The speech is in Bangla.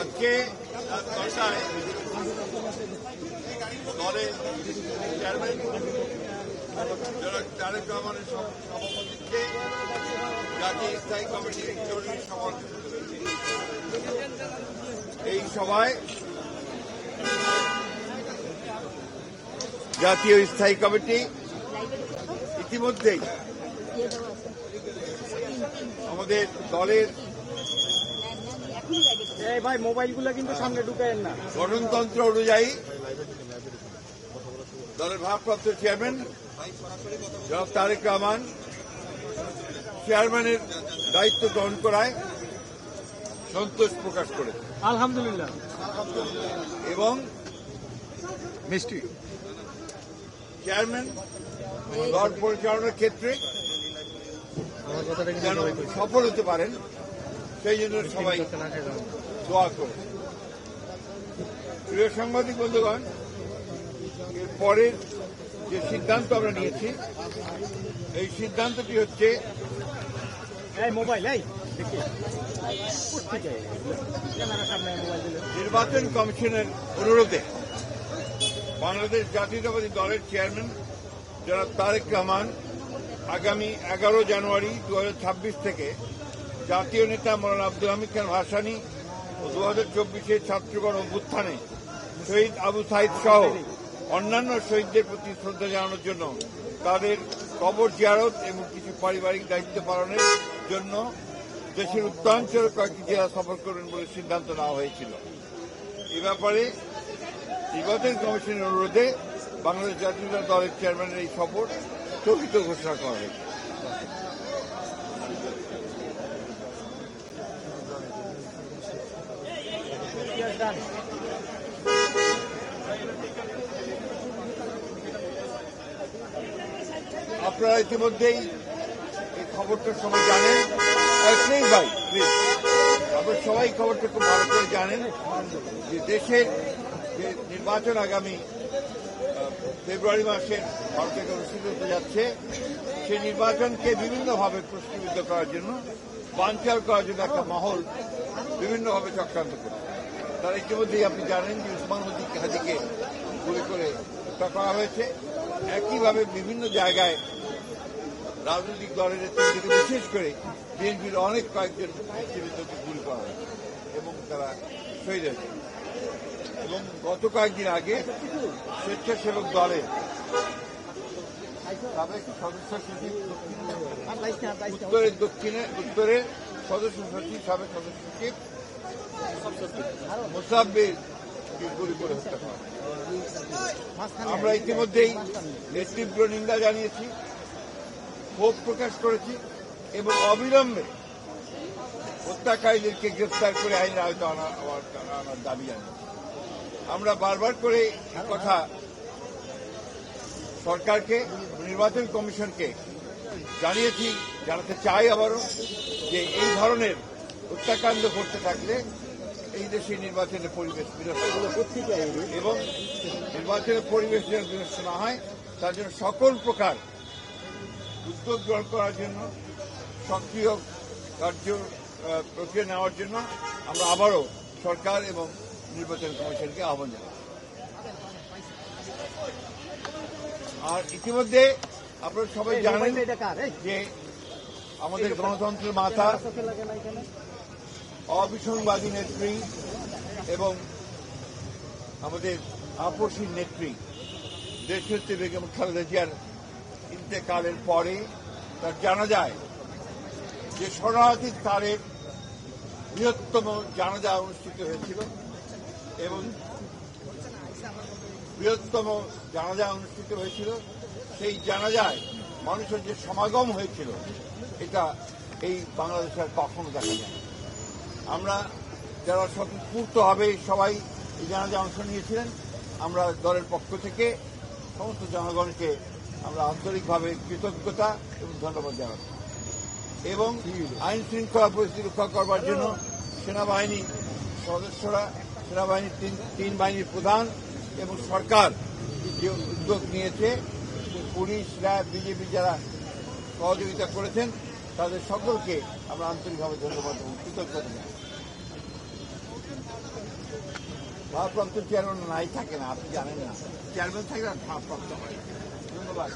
আজকে দশটায় দলের চেয়ারম্যান জনাব তারেক রহমানের সভাপতিত্বে জাতীয় স্থায়ী কমিটির জরুরি সভা এই সভায় জাতীয় স্থায়ী কমিটি ইতিমধ্যেই আমাদের দলের ভাই মোবাইলগুলো কিন্তু সামনে ঢুকায়েন না। গঠনতন্ত্র অনুযায়ী দলের ভারপ্রাপ্ত চেয়ারম্যান জনাব তারেক রহমান চেয়ারম্যানের দায়িত্ব গ্রহণ করায় সন্তোষ প্রকাশ করে আলহামদুলিল্লাহ এবং মিষ্টি চেয়ারম্যান দল পরিচালনার ক্ষেত্রে যেন সফল হতে পারেন সেই জন্য সবাই দোয়া করে। প্রিয় সাংবাদিক বন্ধুগণ, এর পরের যে সিদ্ধান্ত আমরা নিয়েছি এই সিদ্ধান্তটি হচ্ছে নির্বাচন কমিশনের অনুরোধে বাংলাদেশ জাতীয়তাবাদী দলের চেয়ারম্যান জনাব তারেক রহমান আগামী 11 জানুয়ারি 2026 থেকে জাতীয় নেতা মৌলানা আব্দুল হামিদ খান ভাসানী ও 2024 ছাত্রগণ অভ্যুত্থানে শহীদ আবু সাইদ সহ অন্যান্য শহীদদের প্রতি শ্রদ্ধা জানানোর জন্য তাদের কবর জিয়ারত এবং কিছু পারিবারিক দায়িত্ব পালনের জন্য দেশের উত্তরাঞ্চলের কয়েকটি জেলা সফর করবেন বলে সিদ্ধান্ত নেওয়া হয়েছিল। এ ব্যাপারে নির্বাচন কমিশনের অনুরোধে বাংলাদেশ জাতীয় দলের চেয়ারম্যানের এই সফর স্থগিত ঘোষণা করা হয়েছে। আপনারা ইতিমধ্যেই এই খবরটার সময় জানেন, ভাই প্লিজ আপনারা সবাই খবরটা খুব ভালো করে জানেন যে দেশের যে নির্বাচন আগামী ফেব্রুয়ারি মাসে ভারতে অনুষ্ঠিত হতে যাচ্ছে সেই নির্বাচনকে বিভিন্নভাবে প্রশ্নবিদ্ধ করার জন্য বানচাল করার জন্য একটা মহল বিভিন্নভাবে চক্রান্ত করে। তারা ইতিমধ্যেই আপনি জানেন যে উসমান হাদিকে গুলি করে হত্যা করা হয়েছে। একইভাবে বিভিন্ন জায়গায় রাজনৈতিক দলের নেতৃত্বকে বিশেষ করে বিএনপির অনেক কয়েকজন নেতৃত্বকে গুলি করা হয়েছে এবং তারা শহীদ হয়েছে। এবং গত কয়েকদিন আগে স্বেচ্ছাসেবক দলের সাবেক সদস্য সচিব উত্তরের সদস্য সচিব সাবেক সদস্য সচিব মোসাব্বির গুলি করে হত্যা করা। আমরা ইতিমধ্যেই এর তীব্র নিন্দা জানিয়েছি, ক্ষোভ প্রকাশ করেছি এবং অবিলম্বে হত্যাকারীদেরকে গ্রেফতার করে আইনের আওতায় আনার দাবি জানিয়েছি। আমরা বারবার করে কথা সরকারকে, নির্বাচন কমিশনকে জানিয়েছি, জানাতে চাই আবারও যে এই ধরনের হত্যাকাণ্ড ঘটতে থাকলে এই দেশে নির্বাচনের পরিবেশ বিনষ্ট এবং নির্বাচনের পরিবেশ যেন বিনষ্ট না হয় তার জন্য সকল প্রকার উদ্যোগ গ্রহণ করার জন্য, সক্রিয় কার্য প্রক্রিয়া নেওয়ার জন্য আমরা আবারও সরকার এবং নির্বাচন কমিশনকে আহ্বান জানাই। আর ইতিমধ্যে আপনারা সবাই জানেন যে আমাদের গণতন্ত্রের মাথা, অবিসংবাদী নেত্রী এবং আমাদের আপসীর নেত্রী দেশনেত্রী বেগম খালেদা জিয়ার ইন্তেকালের পরে তার জানা যায় যে শরণার্থীর তারের বৃহত্তম জানাজা অনুষ্ঠিত হয়েছিল এবং বৃহত্তম জানাজা অনুষ্ঠিত হয়েছিল। সেই জানাজায় মানুষের যে সমাগম হয়েছিল এটা এই বাংলাদেশের কখনো দেখা যায়। আমরা যারা স্বতঃস্ফূর্তভাবে সবাই এই জানাজা অংশ নিয়েছিলেন, আমরা দলের পক্ষ থেকে সমস্ত জনগণকে আমরা আন্তরিকভাবে কৃতজ্ঞতা এবং ধন্যবাদ জানাচ্ছি এবং আইন শৃঙ্খলা পরিস্থিতি রক্ষা করবার জন্য সেনাবাহিনীর সদস্যরা, সেনাবাহিনীর তিন বাহিনীর প্রধান এবং সরকার যে উদ্যোগ নিয়েছে, পুলিশ, র্যাব, বিজেপি যারা সহযোগিতা করেছেন তাদের সকলকে আমরা আন্তরিকভাবে ধন্যবাদ এবং কৃতজ্ঞতা জানাই। ভারপ্রাপ্ত চেয়ারম্যান নাই থাকে না, আপনি জানেন না। চেয়ারম্যান থাকে না, ভারপ্রাপ্ত হয়। ধন্যবাদ।